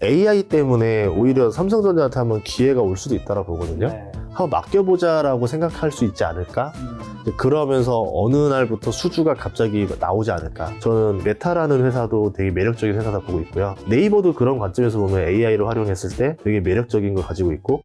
AI 때문에 오히려 삼성전자한테 한번 기회가 올 수도 있다고 보거든요. 네. 한번 맡겨보자라고 생각할 수 있지 않을까? 그러면서 어느 날부터 수주가 갑자기 나오지 않을까? 저는 메타라는 회사도 되게 매력적인 회사다 보고 있고요. 네이버도 그런 관점에서 보면 AI를 활용했을 때 되게 매력적인 걸 가지고 있고,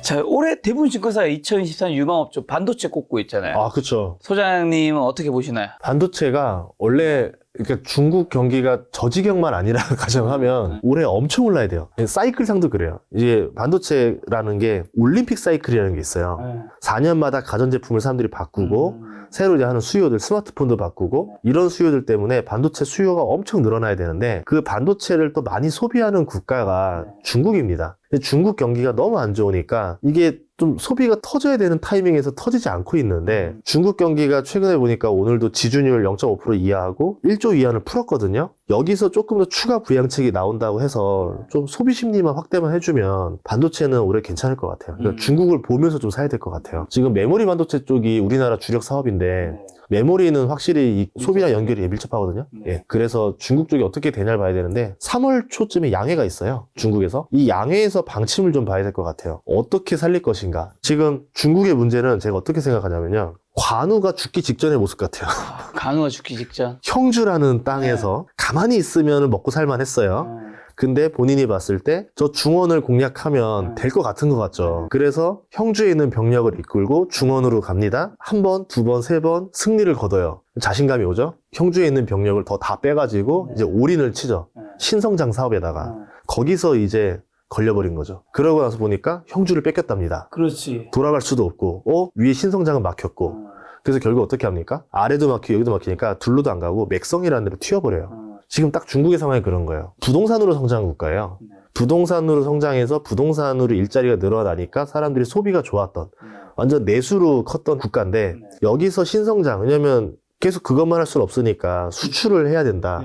자, 올해 대부분 증권사가 2024년 유망업종 반도체 꼽고 있잖아요. 아, 그쵸. 소장님은 어떻게 보시나요? 반도체가 원래 그러니까 중국 경기가 저지경만 아니라 가정하면 올해 엄청 올라야 돼요. 사이클상도 그래요. 이제 반도체라는 게 올림픽 사이클이라는 게 있어요. 4년마다 가전제품을 사람들이 바꾸고 새로 이제 하는 수요들, 스마트폰도 바꾸고 이런 수요들 때문에 반도체 수요가 엄청 늘어나야 되는데 그 반도체를 또 많이 소비하는 국가가 중국입니다. 근데 중국 경기가 너무 안 좋으니까 이게 좀 소비가 터져야 되는 타이밍에서 터지지 않고 있는데 중국 경기가 최근에 보니까 오늘도 지준율 0.5% 이하하고 1조 이하를 풀었거든요. 여기서 조금 더 추가 부양책이 나온다고 해서 좀 소비 심리만 확대만 해주면 반도체는 올해 괜찮을 것 같아요. 그러니까 중국을 보면서 좀 사야 될 것 같아요. 지금 메모리 반도체 쪽이 우리나라 주력 사업인데 메모리는 확실히 이 소비랑 연결이 밀접하거든요. 예. 그래서 중국 쪽이 어떻게 되냐를 봐야 되는데 3월 초쯤에 양해가 있어요. 중국에서. 이 양해에서 방침을 좀 봐야 될 것 같아요. 어떻게 살릴 것인가. 지금 중국의 문제는 제가 어떻게 생각하냐면요. 관우가 죽기 직전의 모습 같아요. 간우가 죽기 직전. 형주라는 땅에서 가만히 있으면 먹고 살만 했어요. 근데 본인이 봤을 때 저 중원을 공략하면 될 것 같은 것 같죠. 그래서 형주에 있는 병력을 이끌고 중원으로 갑니다. 한 번, 두 번, 세 번 승리를 거둬요. 자신감이 오죠. 형주에 있는 병력을 더 다 빼가지고 이제 올인을 치죠. 신성장 사업에다가. 거기서 이제 걸려버린 거죠. 그러고 나서 보니까 형주를 뺏겼답니다. 그렇지. 돌아갈 수도 없고 위에 신성장은 막혔고 그래서 결국 어떻게 합니까? 아래도 막히고 여기도 막히니까 둘로도 안 가고 맥성이라는 데로 튀어버려요. 지금 딱 중국의 상황이 그런 거예요. 부동산으로 성장한 국가예요. 부동산으로 성장해서 부동산으로 일자리가 늘어나니까 사람들이 소비가 좋았던 완전 내수로 컸던 국가인데 여기서 신성장, 왜냐면 계속 그것만 할 수는 없으니까 수출을 해야 된다.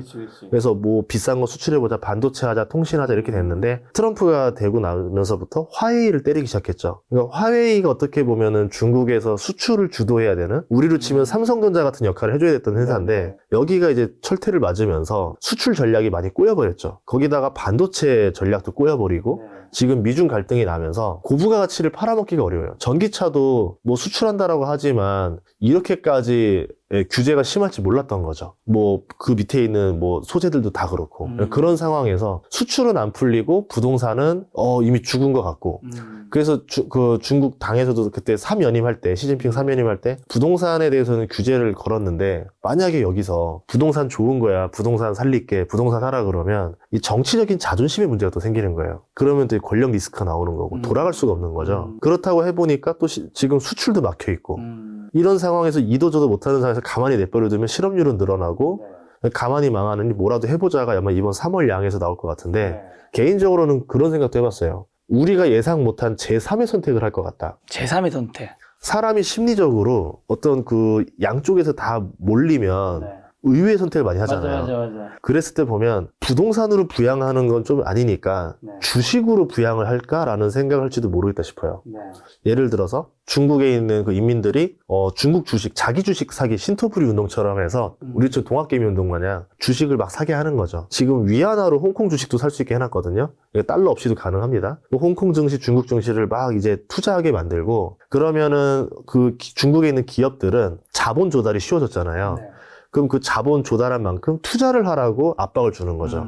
그래서 뭐 비싼 거 수출해보자, 반도체 하자, 통신하자 이렇게 됐는데 트럼프가 되고 나면서부터 화웨이를 때리기 시작했죠. 그러니까 화웨이가 어떻게 보면은 중국에서 수출을 주도해야 되는, 우리로 치면 삼성전자 같은 역할을 해줘야 됐던 회사인데 여기가 이제 철퇴를 맞으면서 수출 전략이 많이 꼬여버렸죠. 거기다가 반도체 전략도 꼬여버리고 지금 미중 갈등이 나면서 고부가 가치를 팔아먹기가 어려워요. 전기차도 뭐 수출한다라고 하지만 이렇게까지 규제가 심할지 몰랐던 거죠. 뭐 그 밑에 있는 뭐 소재들도 다 그렇고 그런 상황에서 수출은 안 풀리고 부동산은 이미 죽은 것 같고 그래서 그 중국 당에서도 그때 3연임할 때 시진핑 3연임할 때 부동산에 대해서는 규제를 걸었는데 만약에 여기서 부동산 좋은 거야, 부동산 살릴게, 부동산 하라 그러면 이 정치적인 자존심의 문제가 또 생기는 거예요. 그러면 또 권력 리스크가 나오는 거고 돌아갈 수가 없는 거죠. 그렇다고 해보니까 또 지금 수출도 막혀 있고 이런 상황에서 이도저도 못하는 상황에서 가만히 내버려두면 실업률은 늘어나고 가만히 망하느니 뭐라도 해보자가 아마 이번 3월 양에서 나올 것 같은데 개인적으로는 그런 생각도 해봤어요. 우리가 예상 못한 제3의 선택을 할 것 같다. 제3의 선택. 사람이 심리적으로 어떤 그 양쪽에서 다 몰리면 의외의 선택을 많이 하잖아요. 맞아. 그랬을 때 보면 부동산으로 부양하는 건 좀 아니니까 주식으로 부양을 할까라는 생각을 할지도 모르겠다 싶어요. 예를 들어서 중국에 있는 그 인민들이 중국 주식, 자기 주식 사기 신토부리 운동처럼 해서 우리처럼 동학개미 운동 마냥 주식을 막 사게 하는 거죠. 지금 위안화로 홍콩 주식도 살 수 있게 해놨거든요. 달러 없이도 가능합니다. 홍콩 증시, 중국 증시를 막 이제 투자하게 만들고 그러면은 그 중국에 있는 기업들은 자본 조달이 쉬워졌잖아요. 그럼 그 자본 조달한 만큼 투자를 하라고 압박을 주는 거죠.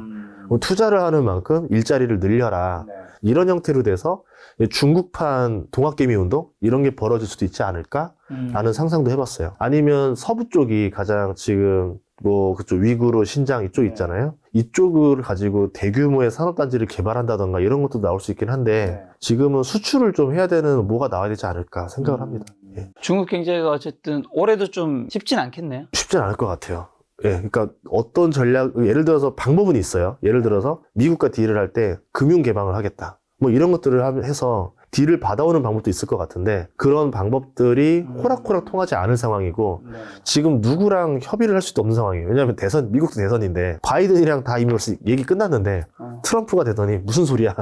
투자를 하는 만큼 일자리를 늘려라. 이런 형태로 돼서 중국판 동학개미 운동? 이런 게 벌어질 수도 있지 않을까? 라는 상상도 해봤어요. 아니면 서부 쪽이 가장 지금 뭐 그쪽 위구르, 신장 이쪽 있잖아요. 이쪽을 가지고 대규모의 산업단지를 개발한다던가 이런 것도 나올 수 있긴 한데 지금은 수출을 좀 해야 되는 뭐가 나와야 되지 않을까 생각을 합니다. 예. 중국 경제가 어쨌든 올해도 좀 쉽진 않겠네요. 쉽진 않을 것 같아요. 예, 그러니까 어떤 전략, 예를 들어서 방법은 있어요. 예를 들어서 미국과 딜을 할 때 금융 개방을 하겠다. 뭐 이런 것들을 해서 딜을 받아오는 방법도 있을 것 같은데 그런 방법들이 호락호락 통하지 않을 상황이고 지금 누구랑 협의를 할 수도 없는 상황이에요. 왜냐하면 미국도 대선인데 바이든이랑 다 이미 벌써 얘기 끝났는데 트럼프가 되더니 무슨 소리야.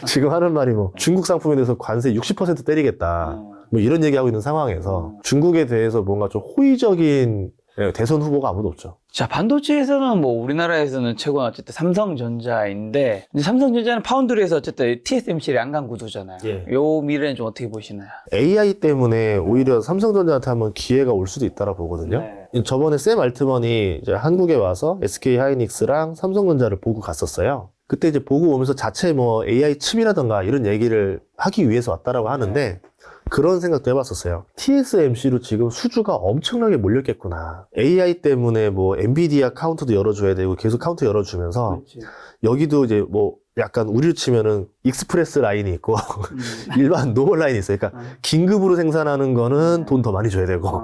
지금 하는 말이 뭐 중국 상품에 대해서 관세 60% 때리겠다. 뭐 이런 얘기하고 있는 상황에서 중국에 대해서 뭔가 좀 호의적인 예, 대선 후보가 아무도 없죠. 자, 반도체에서는 뭐 우리나라에서는 최고는 어쨌든 삼성전자인데 이제 삼성전자는 파운드리에서 어쨌든 TSMC를 양강 구도잖아요. 예. 요 미래는 좀 어떻게 보시나요? AI 때문에 오히려 삼성전자한테 한번 기회가 올 수도 있다고 보거든요. 네. 저번에 샘 알트먼이 이제 한국에 와서 SK 하이닉스랑 삼성전자를 보고 갔었어요. 그때 이제 보고 오면서 자체 뭐 AI 칩이라던가 이런 얘기를 하기 위해서 왔다라고 하는데 그런 생각도 해봤었어요. TSMC로 지금 수주가 엄청나게 몰렸겠구나. AI 때문에 뭐 엔비디아 카운터도 열어줘야 되고 계속 카운터 열어주면서 여기도 이제 뭐 약간 우리로 치면은 익스프레스 라인이 있고 일반 노멀 라인이 있어요. 그러니까 긴급으로 생산하는 거는 돈 더 많이 줘야 되고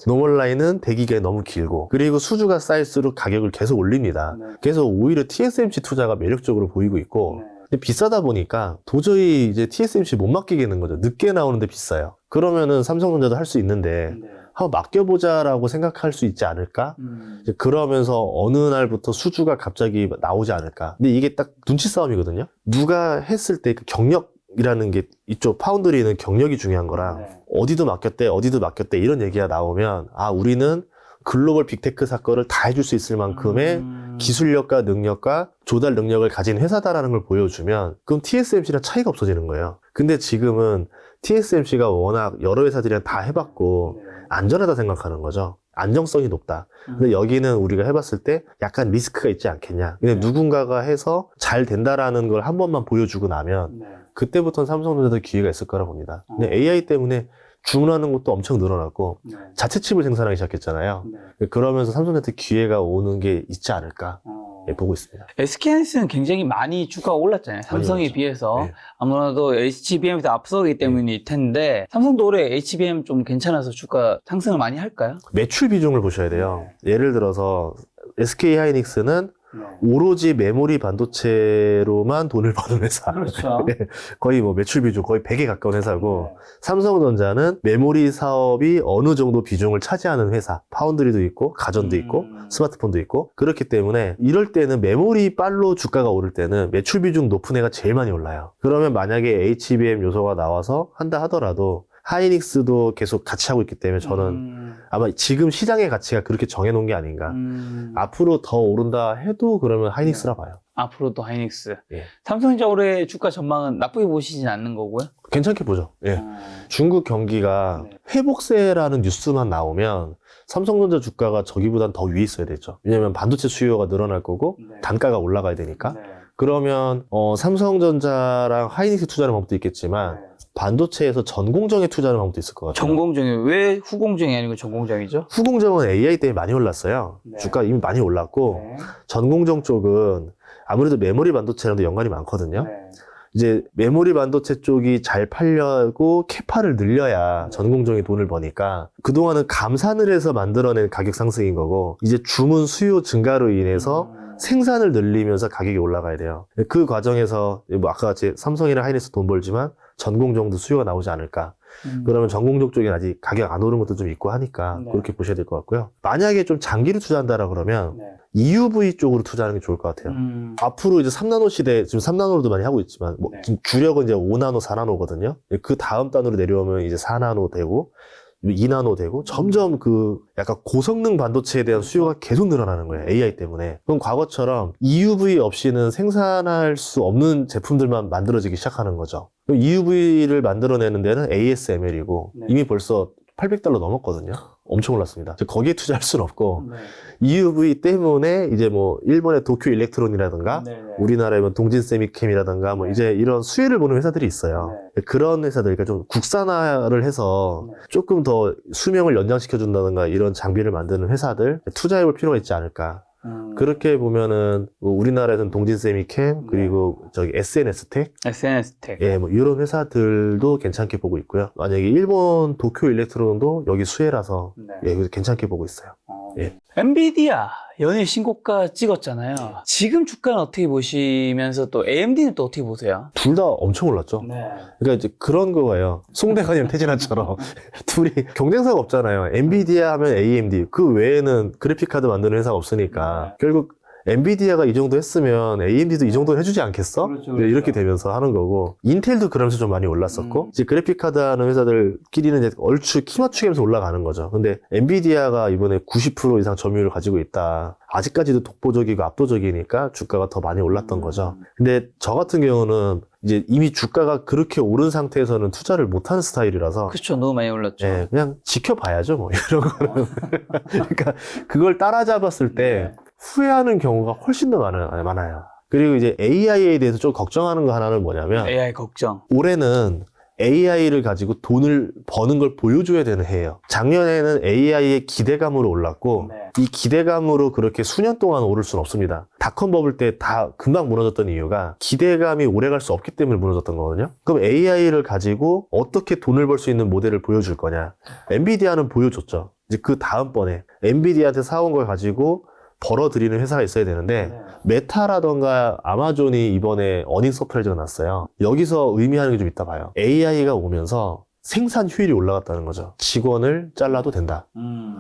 노멀 라인은 대기가 너무 길고 그리고 수주가 쌓일수록 가격을 계속 올립니다. 그래서 오히려 TSMC 투자가 매력적으로 보이고 있고 근데 비싸다 보니까 도저히 이제 TSMC 못 맡기겠는 거죠. 늦게 나오는데 비싸요. 그러면은 삼성전자도 할 수 있는데 한번 맡겨보자라고 생각할 수 있지 않을까? 이제 그러면서 어느 날부터 수주가 갑자기 나오지 않을까? 근데 이게 딱 눈치 싸움이거든요. 누가 했을 때 그 경력이라는 게 이쪽 파운드리는 경력이 중요한 거랑 어디도 맡겼대 이런 얘기가 나오면 아 우리는 글로벌 빅테크 사건을 다 해줄 수 있을 만큼의 기술력과 능력과 조달 능력을 가진 회사다라는 걸 보여주면 그럼 TSMC랑 차이가 없어지는 거예요. 근데 지금은 TSMC가 워낙 여러 회사들이랑 다 해봤고 안전하다 생각하는 거죠. 안정성이 높다. 근데 여기는 우리가 해봤을 때 약간 리스크가 있지 않겠냐. 근데 누군가가 해서 잘 된다라는 걸 한 번만 보여주고 나면 그때부터는 삼성전자도 기회가 있을 거라 봅니다. 근데 AI 때문에 주문하는 것도 엄청 늘어났고 자체 칩을 생산하기 시작했잖아요. 그러면서 삼성전자한테 기회가 오는 게 있지 않을까 보고 있습니다. SK하이닉스는 굉장히 많이 주가가 올랐잖아요. 삼성에 올랐죠. 비해서. 네. 아무래도 HBM에서 앞서기 때문일 텐데 삼성도 올해 HBM 좀 괜찮아서 주가 상승을 많이 할까요? 매출 비중을 보셔야 돼요. 예를 들어서 SK 하이닉스는 오로지 메모리 반도체로만 돈을 버는 회사. 그렇죠. 거의 뭐 매출 비중 거의 100에 가까운 회사고 삼성전자는 메모리 사업이 어느 정도 비중을 차지하는 회사. 파운드리도 있고 가전도 있고 스마트폰도 있고 그렇기 때문에 이럴 때는 메모리 빨로 주가가 오를 때는 매출 비중 높은 애가 제일 많이 올라요. 그러면 만약에 HBM 요소가 나와서 한다 하더라도 하이닉스도 계속 같이 하고 있기 때문에 저는 아마 지금 시장의 가치가 그렇게 정해놓은 게 아닌가. 앞으로 더 오른다 해도 그러면 하이닉스라 봐요. 앞으로도 하이닉스. 예. 삼성전자 올해 주가 전망은 나쁘게 보시진 않는 거고요. 괜찮게 보죠. 예. 중국 경기가 회복세라는 뉴스만 나오면 삼성전자 주가가 저기보단 더 위에 있어야 되죠. 왜냐면 반도체 수요가 늘어날 거고 단가가 올라가야 되니까. 그러면 삼성전자랑 하이닉스 투자하는 방법도 있겠지만 반도체에서 전공정에 투자하는 방법도 있을 것 같아요. 전공정이 왜 후공정이 아니고 전공정이죠? 후공정은 AI 때문에 많이 올랐어요. 주가 이미 많이 올랐고 전공정 쪽은 아무래도 메모리 반도체랑도 연관이 많거든요. 이제 메모리 반도체 쪽이 잘 팔려고 캐파를 늘려야 전공정이 돈을 버니까 그동안은 감산을 해서 만들어낸 가격 상승인 거고 이제 주문 수요 증가로 인해서 생산을 늘리면서 가격이 올라가야 돼요. 그 과정에서 뭐 아까 같이 삼성이나 하이닉스 돈 벌지만 전공정도 수요가 나오지 않을까. 그러면 전공정 쪽엔 아직 가격 안 오른 것도 좀 있고 하니까 그렇게 보셔야 될 것 같고요. 만약에 좀 장기로 투자한다라 그러면 EUV 쪽으로 투자하는 게 좋을 것 같아요. 앞으로 이제 3나노 시대, 지금 3나노로도 많이 하고 있지만 뭐 지금 주력은 이제 5나노, 4나노거든요. 그 다음 단으로 내려오면 이제 4나노 되고 2나노 되고 점점 그 약간 고성능 반도체에 대한 수요가 계속 늘어나는 거예요. AI 때문에. 그럼 과거처럼 EUV 없이는 생산할 수 없는 제품들만 만들어지기 시작하는 거죠. 그럼 EUV를 만들어내는 데는 ASML이고 이미 벌써 $800 넘었거든요. 엄청 올랐습니다. 거기에 투자할 수는 없고 EUV 때문에 이제 뭐 일본의 도쿄 일렉트론이라든가 우리나라의 뭐 동진 세미캠이라든가 뭐 이제 이런 수혜를 보는 회사들이 있어요. 그런 회사들, 그러니까 좀 국산화를 해서 조금 더 수명을 연장시켜 준다든가 이런 장비를 만드는 회사들 투자해 볼 필요가 있지 않을까. 그렇게 보면은 뭐 우리나라에서는 동진 세미캠 그리고 저기 SNS텍, 예, 뭐 이런 회사들도 괜찮게 보고 있고요. 만약에 일본 도쿄 일렉트론도 여기 수혜라서 예, 그래서 괜찮게 보고 있어요. 예. 엔비디아 연일 신고가 찍었잖아요. 지금 주가는 어떻게 보시면서 또 AMD는 또 어떻게 보세요? 둘 다 엄청 올랐죠. 그러니까 이제 그런 거예요. 송대관이랑 태진아처럼 둘이 경쟁사가 없잖아요. 엔비디아 하면 AMD 그 외에는 그래픽 카드 만드는 회사가 없으니까 결국 엔비디아가 이 정도 했으면 AMD도 이 정도 해주지 않겠어? 그렇죠, 네, 이렇게 되면서 하는 거고, 인텔도 그러면서 좀 많이 올랐었고, 이제 그래픽카드 하는 회사들끼리는 이제 얼추 키 맞추면서 올라가는 거죠. 근데 엔비디아가 이번에 90% 이상 점유율을 가지고 있다. 아직까지도 독보적이고 압도적이니까 주가가 더 많이 올랐던 거죠. 근데 저 같은 경우는 이제 이미 주가가 그렇게 오른 상태에서는 투자를 못하는 스타일이라서, 그렇죠. 너무 많이 올랐죠. 예, 그냥 지켜봐야죠, 뭐, 이런 거는. 그러니까, 그걸 따라잡았을 때 후회하는 경우가 훨씬 더 많아요. 그리고 이제 AI에 대해서 좀 걱정하는 거 하나는 뭐냐면, AI 걱정. 올해는 AI를 가지고 돈을 버는 걸 보여줘야 되는 해예요. 작년에는 AI의 기대감으로 올랐고, 이 기대감으로 그렇게 수년 동안 오를 수는 없습니다. 닷컴 버블 때 다 금방 무너졌던 이유가 기대감이 오래 갈 수 없기 때문에 무너졌던 거거든요. 그럼 AI를 가지고 어떻게 돈을 벌 수 있는 모델을 보여줄 거냐. 엔비디아는 보여줬죠. 이제 그 다음번에 엔비디아한테 사온 걸 가지고 벌어들이는 회사가 있어야 되는데, 메타라던가 아마존이 이번에 어닝 서프라이즈가 났어요. 여기서 의미하는 게 좀 있다 봐요. AI가 오면서 생산 효율이 올라갔다는 거죠. 직원을 잘라도 된다.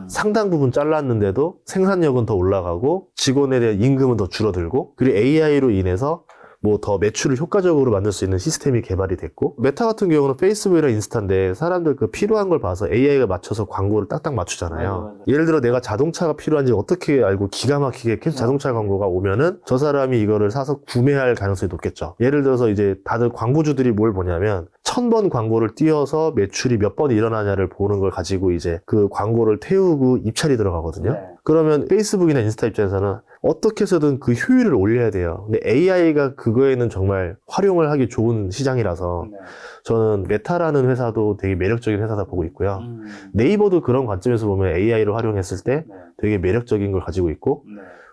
상당 부분 잘랐는데도 생산력은 더 올라가고 직원에 대한 임금은 더 줄어들고, 그리고 AI로 인해서 뭐 더 매출을 효과적으로 만들 수 있는 시스템이 개발이 됐고, 메타 같은 경우는 페이스북이랑 인스타인데 사람들 그 필요한 걸 봐서 AI가 맞춰서 광고를 딱딱 맞추잖아요. 맞아. 예를 들어 내가 자동차가 필요한지 어떻게 알고 기가 막히게 계속 자동차 광고가 오면은 저 사람이 이거를 사서 구매할 가능성이 높겠죠. 예를 들어서 이제 다들 광고주들이 뭘 보냐면 1000번 광고를 띄워서 매출이 몇 번 일어나냐를 보는 걸 가지고 이제 그 광고를 태우고 입찰이 들어가거든요. 그러면 페이스북이나 인스타 입장에서는 어떻게 해서든 그 효율을 올려야 돼요. 근데 AI가 그거에는 정말 활용을 하기 좋은 시장이라서 저는 메타라는 회사도 되게 매력적인 회사다 보고 있고요. 네이버도 그런 관점에서 보면 AI를 활용했을 때 되게 매력적인 걸 가지고 있고,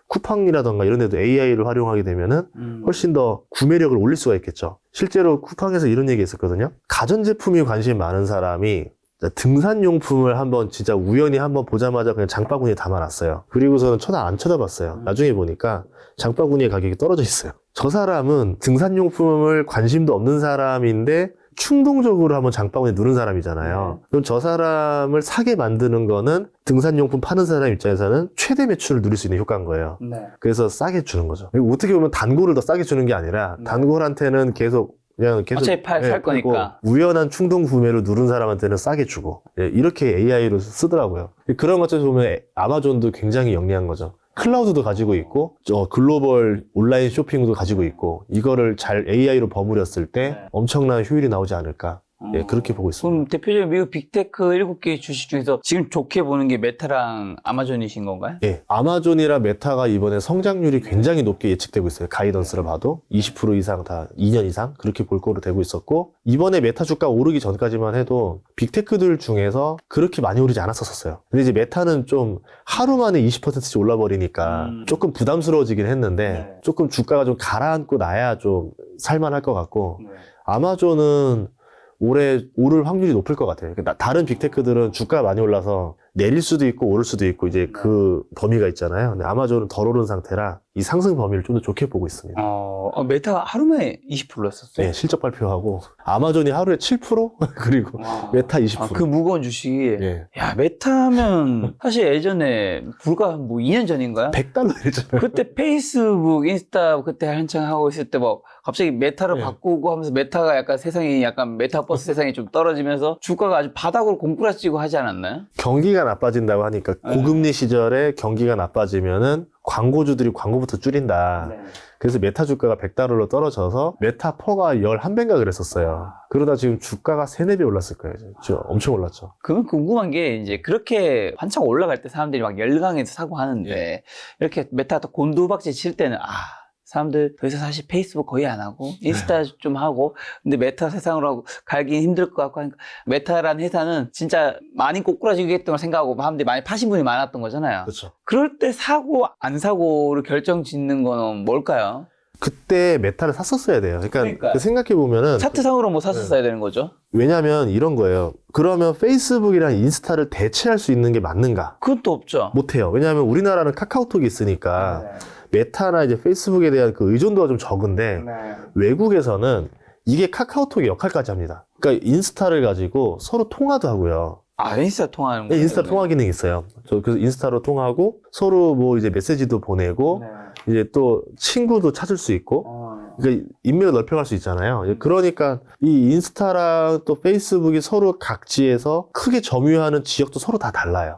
쿠팡이라던가 이런 데도 AI를 활용하게 되면은 훨씬 더 구매력을 올릴 수가 있겠죠. 실제로 쿠팡에서 이런 얘기 했었거든요. 가전제품이 관심이 많은 사람이 등산용품을 한번 진짜 우연히 한번 보자마자 그냥 장바구니에 담아놨어요. 그리고서는 안 쳐다봤어요. 나중에 보니까 장바구니의 가격이 떨어져 있어요. 저 사람은 등산용품을 관심도 없는 사람인데 충동적으로 한번 장바구니에 누른 사람이잖아요. 그럼 저 사람을 사게 만드는 거는 등산용품 파는 사람 입장에서는 최대 매출을 누릴 수 있는 효과인 거예요. 그래서 싸게 주는 거죠. 그리고 어떻게 보면 단골을 더 싸게 주는 게 아니라 단골한테는 계속 어차피 살 거니까. 우연한 충동 구매로 누른 사람한테는 싸게 주고, 이렇게 AI로 쓰더라고요. 그런 것들을 보면 아마존도 굉장히 영리한 거죠. 클라우드도 가지고 있고, 글로벌 온라인 쇼핑도 가지고 있고, 이거를 잘 AI로 버무렸을 때 엄청난 효율이 나오지 않을까. 그렇게 보고 있습니다. 그럼 대표적인 미국 빅테크 7개 주식 중에서 지금 좋게 보는 게 메타랑 아마존이신 건가요? 예, 아마존이랑 메타가 이번에 성장률이 굉장히 높게 예측되고 있어요. 가이던스를 봐도 20% 이상 다 2년 이상 그렇게 볼 거로 되고 있었고, 이번에 메타 주가 오르기 전까지만 해도 빅테크들 중에서 그렇게 많이 오르지 않았었어요. 근데 이제 메타는 좀 하루 만에 20%씩 올라버리니까 조금 부담스러워지긴 했는데, 조금 주가가 좀 가라앉고 나야 좀 살만할 것 같고, 아마존은 올해 오를 확률이 높을 것 같아요. 다른 빅테크들은 주가가 많이 올라서 내릴 수도 있고 오를 수도 있고 이제 그 범위가 있잖아요. 근데 아마존은 덜 오른 상태라 이 상승 범위를 좀 더 좋게 보고 있습니다. 메타가 하루만에 20% 올랐었어요? 네, 실적 발표하고 아마존이 하루에 7% 그리고 메타 20%. 그 무거운 주식이. 예. 야, 메타 하면 사실 예전에 불과 뭐 2년 전인가요? $100 이랬잖아요. 그때 페이스북, 인스타 그때 한창 하고 있을 때 뭐 갑자기 메타를 네. 바꾸고 하면서 메타가 약간 세상이 약간 메타버스 세상이 좀 떨어지면서 주가가 아주 바닥으로 공꾸라지고 하지 않았나요? 경기가 나빠진다고 하니까 고금리 시절에 경기가 나빠지면은 광고주들이 광고부터 줄인다. 그래서 메타 주가가 $100로 떨어져서 메타 퍼가 11배인가 그랬었어요. 그러다 지금 주가가 3-4배 올랐을 거예요. 지금 엄청 올랐죠. 그러면 궁금한 게 이제 그렇게 한창 올라갈 때 사람들이 막 열광해서 사고 하는데 이렇게 메타가 또 곤두박질 칠 때는 사람들 더 이상 사실 페이스북 거의 안 하고 인스타 좀 하고, 근데 메타 세상으로 하고 갈긴 힘들 것 같고 하니까 메타라는 회사는 진짜 많이 꼬꾸라지겠던 걸 생각하고 사람들이 많이 파신 분이 많았던 거잖아요. 그렇죠. 그럴 때 사고 안 사고를 결정 짓는 건 뭘까요? 그때 메타를 샀었어야 돼요. 그러니까요. 생각해보면은. 차트상으로 뭐 샀었어야 되는 거죠? 왜냐면 이런 거예요. 그러면 페이스북이랑 인스타를 대체할 수 있는 게 맞는가? 그건 또 없죠. 못해요. 왜냐하면 우리나라는 카카오톡이 있으니까 메타나 이제 페이스북에 대한 그 의존도가 좀 적은데 외국에서는 이게 카카오톡의 역할까지 합니다. 그러니까 인스타를 가지고 서로 통화도 하고요. 인스타 통화하는 네, 거예요? 인스타 통화 기능이 있어요. 그래서 인스타로 통화하고 서로 뭐 이제 메시지도 보내고 이제 또 친구도 찾을 수 있고, 그러니까 인맥을 넓혀갈 수 있잖아요. 그러니까 이 인스타랑 또 페이스북이 서로 각지에서 크게 점유하는 지역도 서로 다 달라요.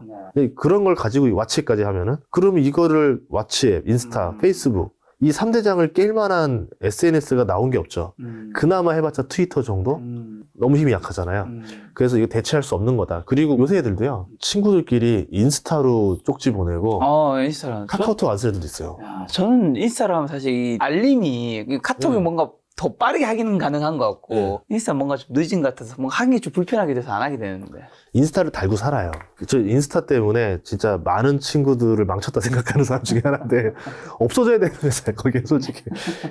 그런 걸 가지고 왓츠앱까지 하면은, 그러면 이거를 왓츠앱, 인스타, 페이스북, 이 3대장을 깰 만한 SNS가 나온 게 없죠. 그나마 해봤자 트위터 정도? 너무 힘이 약하잖아요. 그래서 이거 대체할 수 없는 거다. 그리고 요새 애들도요, 친구들끼리 인스타로 쪽지 보내고, 인스타gram. 카카오톡 안 쓰는 애들도 있어요. 저는 인스타gram 사실 이 알림이 카톡이 뭔가 더 빠르게 하기는 가능한 것 같고 인스타 뭔가 좀 늦은 것 같아서 뭔가 하기 좀 불편하게 돼서 안 하게 되는데. 인스타를 달고 살아요. 저 인스타 때문에 진짜 많은 친구들을 망쳤다 생각하는 사람 중에 하나인데 없어져야 되는 회사예요, 거기에 솔직히.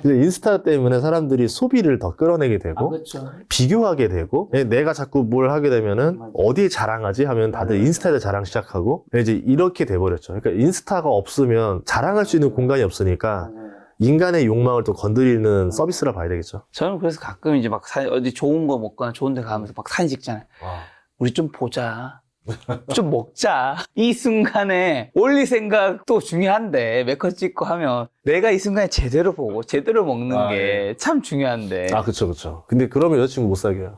이제 인스타 때문에 사람들이 소비를 더 끌어내게 되고 그렇죠. 비교하게 되고, 내가 자꾸 뭘 하게 되면은 어디에 자랑하지 하면 다들 인스타에다 자랑 시작하고, 이제 이렇게 돼버렸죠. 그러니까 인스타가 없으면 자랑할 수 있는 공간이 없으니까 인간의 욕망을 또 건드리는 서비스라 봐야 되겠죠. 저는 그래서 가끔 이제 막 어디 좋은 거 먹거나 좋은 데 가면서 막 사진 찍잖아요. 우리 좀 보자. 좀 먹자. 이 순간에 올릴 생각도 중요한데, 몇 컷 찍고 하면 내가 이 순간에 제대로 보고 제대로 먹는 게 참 중요한데. 그쵸. 근데 그러면 여자친구 못 사귀어요.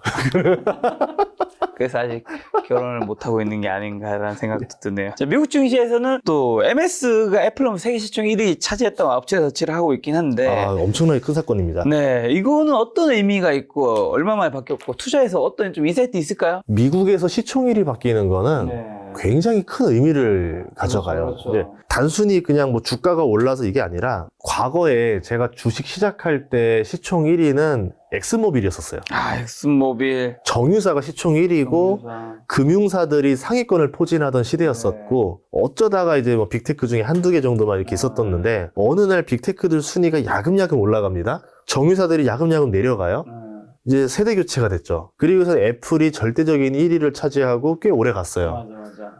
그래서 아직 결혼을 못하고 있는 게 아닌가라는 생각도 드네요. 자, 미국 증시에서는 또 MS가 애플홈 세계 시총 1위 차지했다고 업체서치를 하고 있긴 한데. 엄청나게 큰 사건입니다. 네, 이거는 어떤 의미가 있고 얼마 만에 바뀌었고 투자에서 어떤 좀 인사이트 있을까요? 미국에서 시총 1위 바뀌는 거는 굉장히 큰 의미를 가져가요. 그렇죠. 단순히 그냥 뭐 주가가 올라서 이게 아니라, 과거에 제가 주식 시작할 때 시총 1위는 엑스모빌이었었어요. 엑스모빌. 정유사가 시총 1위고 금융사들이 상위권을 포진하던 시대였었고, 어쩌다가 이제 뭐 빅테크 중에 한두 개 정도만 이렇게 있었었는데, 어느 날 빅테크들 순위가 야금야금 올라갑니다. 정유사들이 야금야금 내려가요. 이제 세대 교체가 됐죠. 그리고서 애플이 절대적인 1위를 차지하고 꽤 오래 갔어요.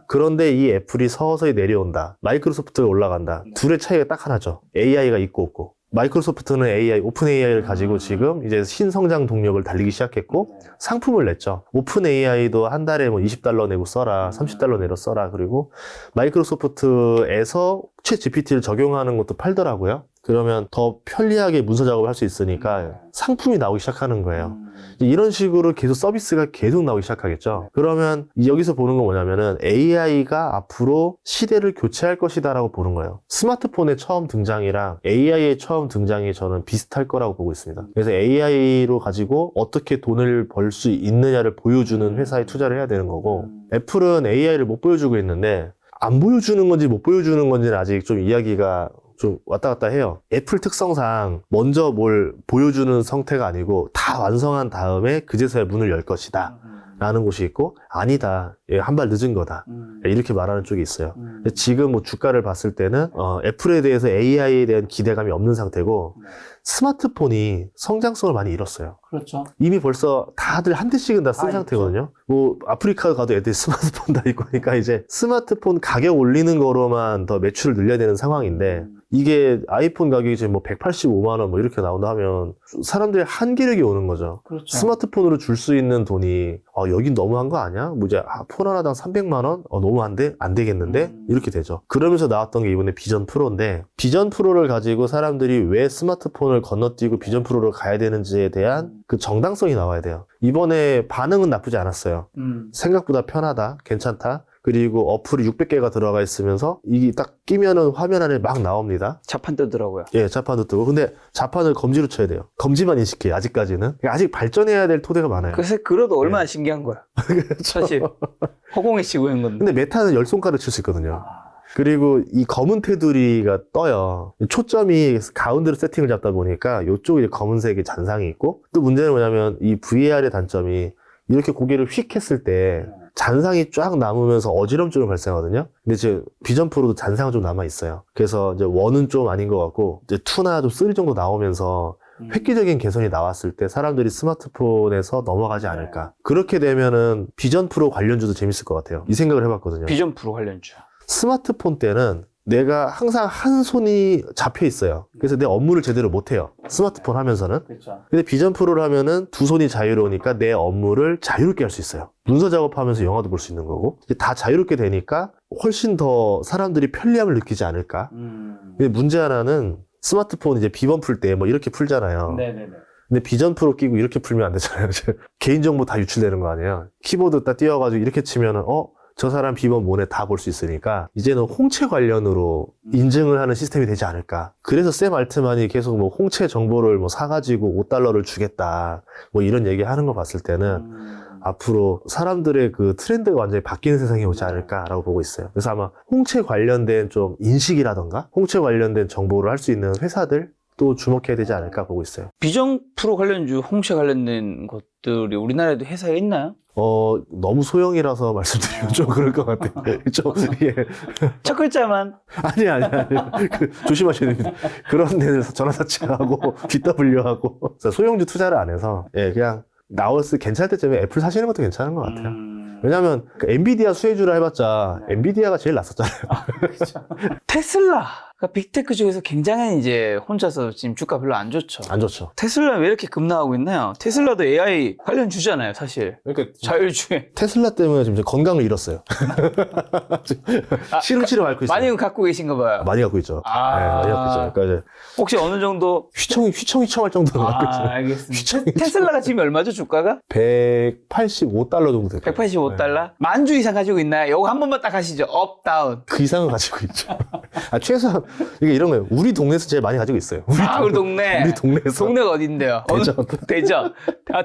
그런데 이 애플이 서서히 내려온다. 마이크로소프트가 올라간다. 둘의 차이가 딱 하나죠. AI가 있고 없고. 마이크로소프트는 AI, 오픈 AI를 가지고 지금 이제 신성장 동력을 달리기 시작했고, 상품을 냈죠. 오픈 AI도 한 달에 뭐 $20 내고 써라, $30 내로 써라. 그리고 마이크로소프트에서 챗 GPT를 적용하는 것도 팔더라고요. 그러면 더 편리하게 문서 작업을 할 수 있으니까 상품이 나오기 시작하는 거예요. 이런 식으로 계속 서비스가 계속 나오기 시작하겠죠. 그러면 여기서 보는 건 뭐냐면은 AI가 앞으로 시대를 교체할 것이다라고 보는 거예요. 스마트폰의 처음 등장이랑 AI의 처음 등장이 저는 비슷할 거라고 보고 있습니다. 그래서 AI로 가지고 어떻게 돈을 벌 수 있느냐를 보여주는 회사에 투자를 해야 되는 거고, 애플은 AI를 못 보여주고 있는데, 안 보여주는 건지 못 보여주는 건지는 아직 좀 이야기가 좀 왔다 갔다 해요. 애플 특성상 먼저 뭘 보여주는 상태가 아니고 다 완성한 다음에 그제서야 문을 열 것이다 라는 곳이 있고, 아니다, 한 발 늦은 거다, 이렇게 말하는 쪽이 있어요. 지금 뭐 주가를 봤을 때는 애플에 대해서 AI에 대한 기대감이 없는 상태고, 스마트폰이 성장성을 많이 잃었어요. 그렇죠. 이미 벌써 다들 한 대씩은 다 쓴 상태거든요. 뭐 아프리카 가도 애들이 스마트폰 다 있고 하니까 이제 스마트폰 가격 올리는 거로만 더 매출을 늘려야 되는 상황인데, 이게 아이폰 가격이 지금 뭐 185만 원 뭐 이렇게 나온다 하면 사람들이 한기력이 오는 거죠. 그렇죠. 스마트폰으로 줄 수 있는 돈이 여긴 너무한 거 아니야? 뭐 이제 폰 하나당 300만 원? 너무 안 되겠는데? 이렇게 되죠. 그러면서 나왔던 게 이번에 비전 프로인데, 비전 프로를 가지고 사람들이 왜 스마트폰을 건너뛰고 비전 프로를 가야 되는지에 대한 그 정당성이 나와야 돼요. 이번에 반응은 나쁘지 않았어요. 생각보다 편하다, 괜찮다. 그리고 어플이 600개가 들어가 있으면서 이게 딱 끼면은 화면 안에 막 나옵니다. 자판 뜨더라고요. 예, 자판도 뜨고. 근데 자판을 검지로 쳐야 돼요. 검지만 인식해요, 아직까지는. 그러니까 아직 발전해야 될 토대가 많아요. 그래서 그래도 얼마나 신기한 거야. 사실 허공에 치고 있는 건데. 근데 메타는 10손가락 칠 수 있거든요. 그리고 이 검은 테두리가 떠요. 초점이 가운데로 세팅을 잡다 보니까 이쪽에 검은색의 잔상이 있고, 또 문제는 뭐냐면 이 VAR의 단점이 이렇게 고개를 휙 했을 때 잔상이 쫙 남으면서 어지럼증을 발생하거든요. 근데 이제 비전 프로도 잔상은 좀 남아 있어요. 그래서 이제 1은 좀 아닌 것 같고, 이제 2나 좀 3 정도 나오면서 획기적인 개선이 나왔을 때 사람들이 스마트폰에서 넘어가지 않을까. 그렇게 되면은 비전 프로 관련주도 재밌을 것 같아요. 이 생각을 해봤거든요. 비전 프로 관련주. 스마트폰 때는 내가 항상 한 손이 잡혀 있어요. 그래서 내 업무를 제대로 못 해요, 스마트폰 하면서는. 그렇죠. 근데 비전 프로를 하면은 두 손이 자유로우니까 내 업무를 자유롭게 할 수 있어요. 문서 작업하면서 영화도 볼 수 있는 거고, 다 자유롭게 되니까 훨씬 더 사람들이 편리함을 느끼지 않을까. 근데 문제 하나는 스마트폰 이제 비번 풀 때 뭐 이렇게 풀잖아요. 네네네. 근데 비전 프로 끼고 이렇게 풀면 안 되잖아요. 개인정보 다 유출되는 거 아니에요. 키보드 딱 띄워가지고 이렇게 치면은 저 사람 비번 뭐네 다 볼 수 있으니까 이제는 홍채 관련으로 인증을 하는 시스템이 되지 않을까. 그래서 샘 알트만이 계속 뭐 홍채 정보를 뭐 사가지고 $5를 주겠다 뭐 이런 얘기 하는 거 봤을 때는 앞으로 사람들의 그 트렌드가 완전히 바뀌는 세상이 오지 않을까라고 보고 있어요. 그래서 아마 홍채 관련된 좀 인식이라던가 홍채 관련된 정보를 할 수 있는 회사들 또 주목해야 되지 않을까 보고 있어요. 비전 프로 관련주, 홍채 관련된 것들이 우리나라에도 회사에 있나요? 너무 소형이라서 말씀드리면 좀 그럴 것 같아요. 좀, 예. 첫 글자만. 아니. 조심하셔야 됩니다. 그런 데는 전화사채하고, BW하고, 소형주 투자를 안 해서, 예, 그냥 나왔을 괜찮을 때쯤에 애플 사시는 것도 괜찮은 것 같아요. 왜냐면, 그 엔비디아 수혜주라 해봤자, 엔비디아가 제일 낫었잖아요. 그렇죠. 테슬라. 그러니까 빅테크 중에서 굉장히 이제 혼자서 지금 주가 별로 안 좋죠. 안 좋죠. 테슬라 왜 이렇게 급락하고 있나요? 테슬라도 AI 관련 주잖아요, 사실. 그러니까, 자율주행. 테슬라 때문에 지금 건강을 잃었어요. 시름시름 앓고 있어요. 많이 갖고 계신가 봐요. 많이 갖고 있죠. 네, 많이 갖고 있죠. 그러니까 이제, 혹시 어느 정도? 휘청휘청할 정도로 갖고 있어요. 알겠습니다. 테슬라가 지금 얼마죠, 주가가? $185 정도 돼요. 185달러? 만주 이상 가지고 있나요? 요거 한 번만 딱 하시죠. 업, 다운. 그 이상은 가지고 있죠. 최소한, 이게 이런 거예요. 우리 동네에서 제일 많이 가지고 있어요. 우리 동네. 우리 동네에서. 동네가 어딘데요? 대전. 대전.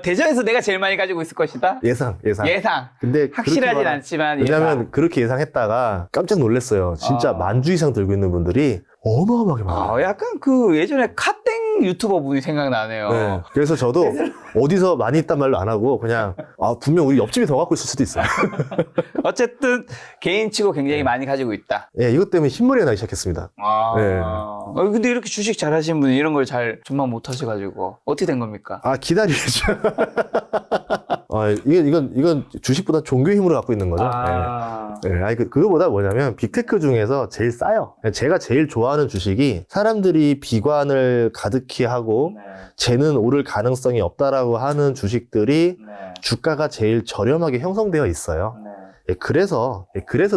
대전에서 내가 제일 많이 가지고 있을 것이다? 예상. 확실하진 근데 그렇게 않지만 왜냐면 그렇게 예상했다가 깜짝 놀랐어요. 진짜 만주 이상 들고 있는 분들이 어마어마하게 많아요. 약간 그 예전에 카땡 유튜버 분이 생각나네요. 네. 그래서 저도 어디서 많이 있단 말로 안 하고 그냥 분명 우리 옆집이 더 갖고 있을 수도 있어요. 어쨌든 개인치고 굉장히 많이 가지고 있다. 예, 이것 때문에 흰머리가 나기 시작했습니다. 네. 근데 이렇게 주식 잘 하시는 분이 이런 걸 잘 전망 못 하셔가지고 어떻게 된 겁니까? 기다려야죠. 이건 주식보다 종교 힘으로 갖고 있는 거죠. 네. 그거보다 뭐냐면 빅테크 중에서 제일 싸요. 제가 제일 좋아하는 주식이 사람들이 비관을 가득히 하고 쟤는 오를 가능성이 없다라고 하는 주식들이 주가가 제일 저렴하게 형성되어 있어요. 그래서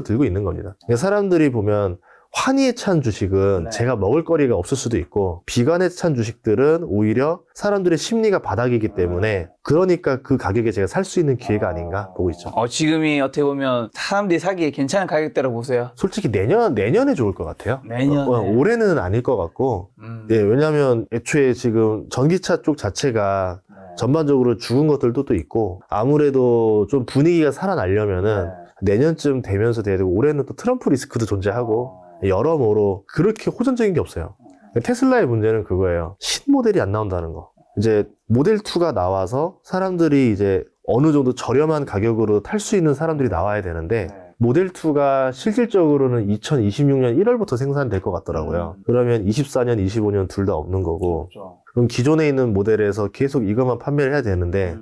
들고 있는 겁니다. 사람들이 보면 환희에 찬 주식은 제가 먹을 거리가 없을 수도 있고 비관에 찬 주식들은 오히려 사람들의 심리가 바닥이기 때문에 그러니까 그 가격에 제가 살 수 있는 기회가 아닌가 보고 있죠. 지금이 어떻게 보면 사람들이 사기에 괜찮은 가격대라고 보세요. 솔직히 내년에 좋을 것 같아요. 내년에. 올해는 아닐 것 같고 예, 왜냐하면 애초에 지금 전기차 쪽 자체가 전반적으로 죽은 것들도 또 있고 아무래도 좀 분위기가 살아나려면은 내년쯤 되면서 돼야 되고 올해는 또 트럼프 리스크도 존재하고 여러모로 그렇게 호전적인 게 없어요. 테슬라의 문제는 그거예요. 신모델이 안 나온다는 거. 이제 모델2가 나와서 사람들이 이제 어느 정도 저렴한 가격으로 탈 수 있는 사람들이 나와야 되는데 모델2가 실질적으로는 2026년 1월부터 생산될 것 같더라고요. 그러면 24년, 25년 둘 다 없는 거고 그럼 기존에 있는 모델에서 계속 이것만 판매를 해야 되는데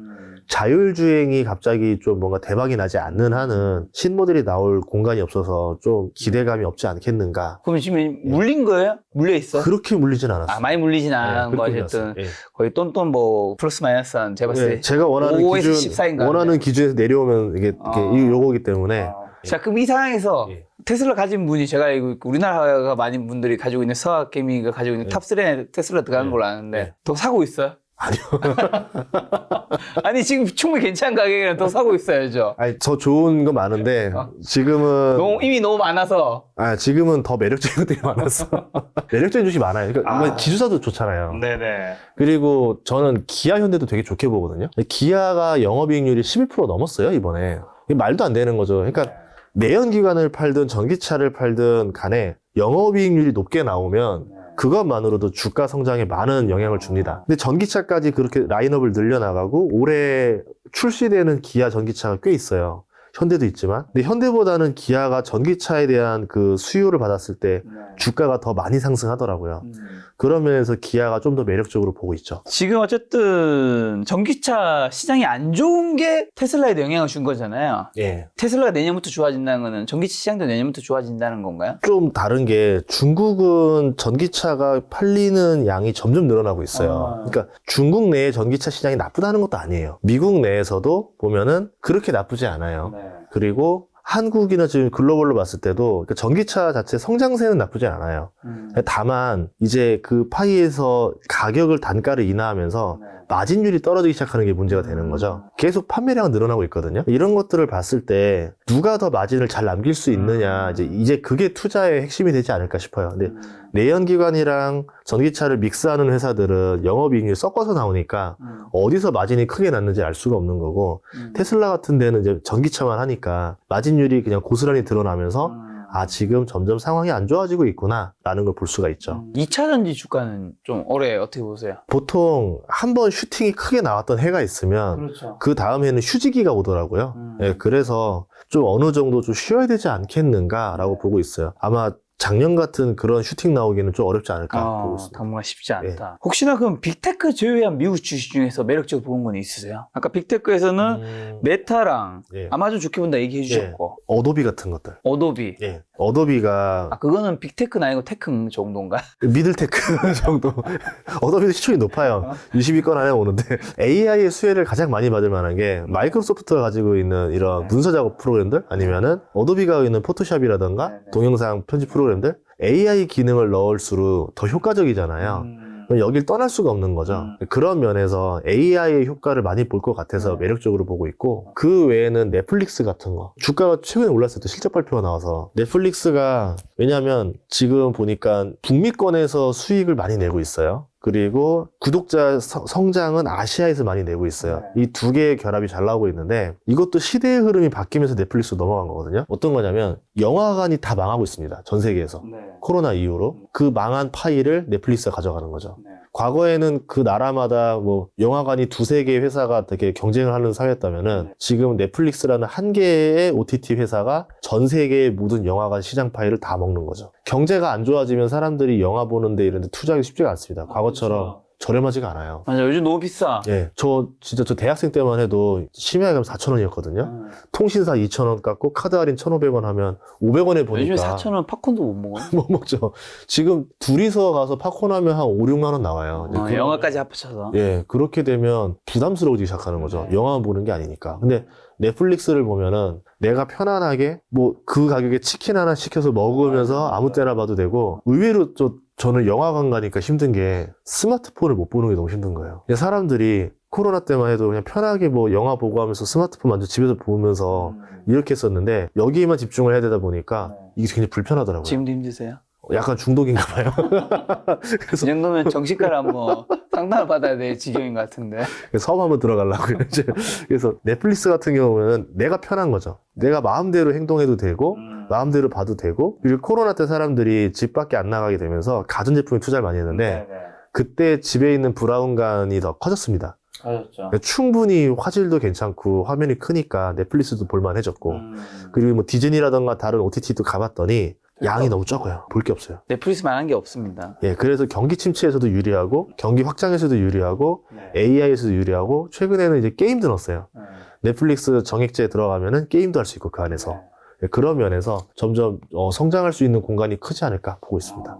자율주행이 갑자기 좀 뭔가 대박이 나지 않는 한은 신모델이 나올 공간이 없어서 좀 기대감이 없지 않겠는가. 그럼 지금 물린 거예요? 물려 있어요? 그렇게 물리진 않았어요. 많이 물리진 않은 거 어쨌든 거의 똔똔 뭐 플러스 마이너스 한 제가 봤을 때 제가 원하는 5에서 기준 14인가 원하는 기준에서 내려오면 이게 요거기 때문에 자, 그럼 이 상황에서 테슬라 가진 분이 제가 알고 있고 우리나라가 많은 분들이 가지고 있는 서학개미가 가지고 있는 탑3에 테슬라 들어가는 걸로 아는데 더 사고 있어요? 아니요. 아니 지금 충분히 괜찮은 가격이랑 더 사고 있어야죠. 더 좋은 거 많은데 지금은 이미 너무 많아서 지금은 더 매력적인 것들이 많았어. 매력적인 주식이 많아요. 그러니까 지주사도 좋잖아요. 네네. 그리고 저는 기아 현대도 되게 좋게 보거든요. 기아가 영업이익률이 11% 넘었어요 이번에. 이게 말도 안 되는 거죠. 그러니까 내연기관을 팔든 전기차를 팔든 간에 영업이익률이 높게 나오면 그것만으로도 주가 성장에 많은 영향을 줍니다. 근데 전기차까지 그렇게 라인업을 늘려나가고 올해 출시되는 기아 전기차가 꽤 있어요. 현대도 있지만. 근데 현대보다는 기아가 전기차에 대한 그 수요를 받았을 때 주가가 더 많이 상승하더라고요. 그런 면에서 기아가 좀 더 매력적으로 보고 있죠. 지금 어쨌든 전기차 시장이 안 좋은 게 테슬라에도 영향을 준 거잖아요. 예. 테슬라가 내년부터 좋아진다는 거는 전기차 시장도 내년부터 좋아진다는 건가요? 좀 다른 게 중국은 전기차가 팔리는 양이 점점 늘어나고 있어요. 그러니까 중국 내의 전기차 시장이 나쁘다는 것도 아니에요. 미국 내에서도 보면은 그렇게 나쁘지 않아요. 그리고 한국이나 지금 글로벌로 봤을 때도 전기차 자체 성장세는 나쁘지 않아요. 다만 이제 그 파이에서 가격을 단가를 인하하면서 마진율이 떨어지기 시작하는 게 문제가 되는 거죠. 계속 판매량은 늘어나고 있거든요. 이런 것들을 봤을 때 누가 더 마진을 잘 남길 수 있느냐, 이제 그게 투자의 핵심이 되지 않을까 싶어요. 근데 내연기관이랑 전기차를 믹스하는 회사들은 영업이익률이 섞어서 나오니까 어디서 마진이 크게 났는지 알 수가 없는 거고, 테슬라 같은 데는 이제 전기차만 하니까 마진율이 그냥 고스란히 드러나면서 아, 지금 점점 상황이 안 좋아지고 있구나 라는 걸 볼 수가 있죠. 2차 전지 주가는 좀 올해 어떻게 보세요? 보통 한 번 슈팅이 크게 나왔던 해가 있으면 그렇죠. 그 다음 해는 휴지기가 오더라고요. 예, 그래서 좀 어느 정도 좀 쉬어야 되지 않겠는가라고 보고 있어요. 아마 작년 같은 그런 슈팅 나오기는 좀 어렵지 않을까 보고 있습니다. 당분간 쉽지 않다. 혹시나 그럼 빅테크 제외한 미국 주식 중에서 매력적으로 보는 건 있으세요? 아까 빅테크에서는 메타랑 예. 아마존 좋게 본다 얘기해 주셨고, 어도비 같은 것들. 어도비. 예. 어도비가 그거는 빅테크는 아니고 테크 정도인가? 미들테크 정도. 어도비도 시총이 높아요. 20위권 안에 오는데 AI의 수혜를 가장 많이 받을 만한 게 마이크로소프트가 가지고 있는 이런 문서 작업 프로그램들 아니면은 어도비가 가지고 있는 포토샵이라던가 동영상 편집 프로그램들 AI 기능을 넣을수록 더 효과적이잖아요. 그럼 여길 떠날 수가 없는 거죠. 그런 면에서 AI의 효과를 많이 볼 것 같아서 매력적으로 보고 있고, 그 외에는 넷플릭스 같은 거. 주가가 최근에 올랐을 때 실적 발표가 나와서 넷플릭스가, 왜냐하면 지금 보니까 북미권에서 수익을 많이 내고 있어요. 그리고 구독자 성장은 아시아에서 많이 내고 있어요. 이 두 개의 결합이 잘 나오고 있는데, 이것도 시대의 흐름이 바뀌면서 넷플릭스로 넘어간 거거든요. 어떤 거냐면 영화관이 다 망하고 있습니다. 전 세계에서. 코로나 이후로 그 망한 파이를 넷플릭스가 가져가는 거죠. 과거에는 그 나라마다 뭐 영화관이 두세 개의 회사가 되게 경쟁을 하는 사회였다면은 지금 넷플릭스라는 한 개의 OTT 회사가 전 세계의 모든 영화관 시장 파이를 다 먹는 거죠. 경제가 안 좋아지면 사람들이 영화 보는데 이런 데 투자하기 쉽지가 않습니다. 과거처럼 저렴하지가 않아요. 맞아, 요즘 너무 비싸. 예. 저 대학생 때만 해도 심야에 가면 4,000원이었거든요. 통신사 2,000원 깎고 카드 할인 1,500원 하면 500원에 보니까. 요즘에 4,000원 팝콘도 못 먹어요. 못 먹죠. 지금 둘이서 가서 팝콘 하면 한 5, 6만 원 나와요. 영화까지 합쳐서. 예. 그렇게 되면 부담스러워지기 시작하는 거죠. 영화만 보는 게 아니니까. 근데 넷플릭스를 보면은 내가 편안하게 뭐 그 가격에 치킨 하나 시켜서 먹으면서 아무 때나 봐도 되고, 의외로 저는 영화관 가니까 힘든 게 스마트폰을 못 보는 게 너무 힘든 거예요. 사람들이 코로나 때만 해도 그냥 편하게 뭐 영화 보고 하면서 스마트폰 만져 집에서 보면서 이렇게 했었는데 여기에만 집중을 해야 되다 보니까 이게 굉장히 불편하더라고요. 지금도 힘드세요? 약간 중독인가 봐요. 이 정도면 정신과를 한번 상담을 받아야 될 지경인 것 같은데. 섬 한번 들어가려고. 이제. 그래서 넷플릭스 같은 경우는 내가 편한 거죠. 내가 마음대로 행동해도 되고 마음대로 봐도 되고, 그리고 코로나 때 사람들이 집 밖에 안 나가게 되면서 가전제품에 투자를 많이 했는데 그때 집에 있는 브라운관이 더 커졌습니다. 맞았죠. 충분히 화질도 괜찮고 화면이 크니까 넷플릭스도 볼만해졌고, 그리고 뭐 디즈니라던가 다른 OTT도 가봤더니 양이 너무 적어요. 볼 게 없어요. 넷플릭스만 한 게 없습니다. 예, 그래서 경기 침체에서도 유리하고 경기 확장에서도 유리하고 AI에서도 유리하고, 최근에는 이제 게임도 넣었어요. 넷플릭스 정액제에 들어가면은 게임도 할 수 있고 그 안에서. 예, 그런 면에서 점점 성장할 수 있는 공간이 크지 않을까 보고 있습니다.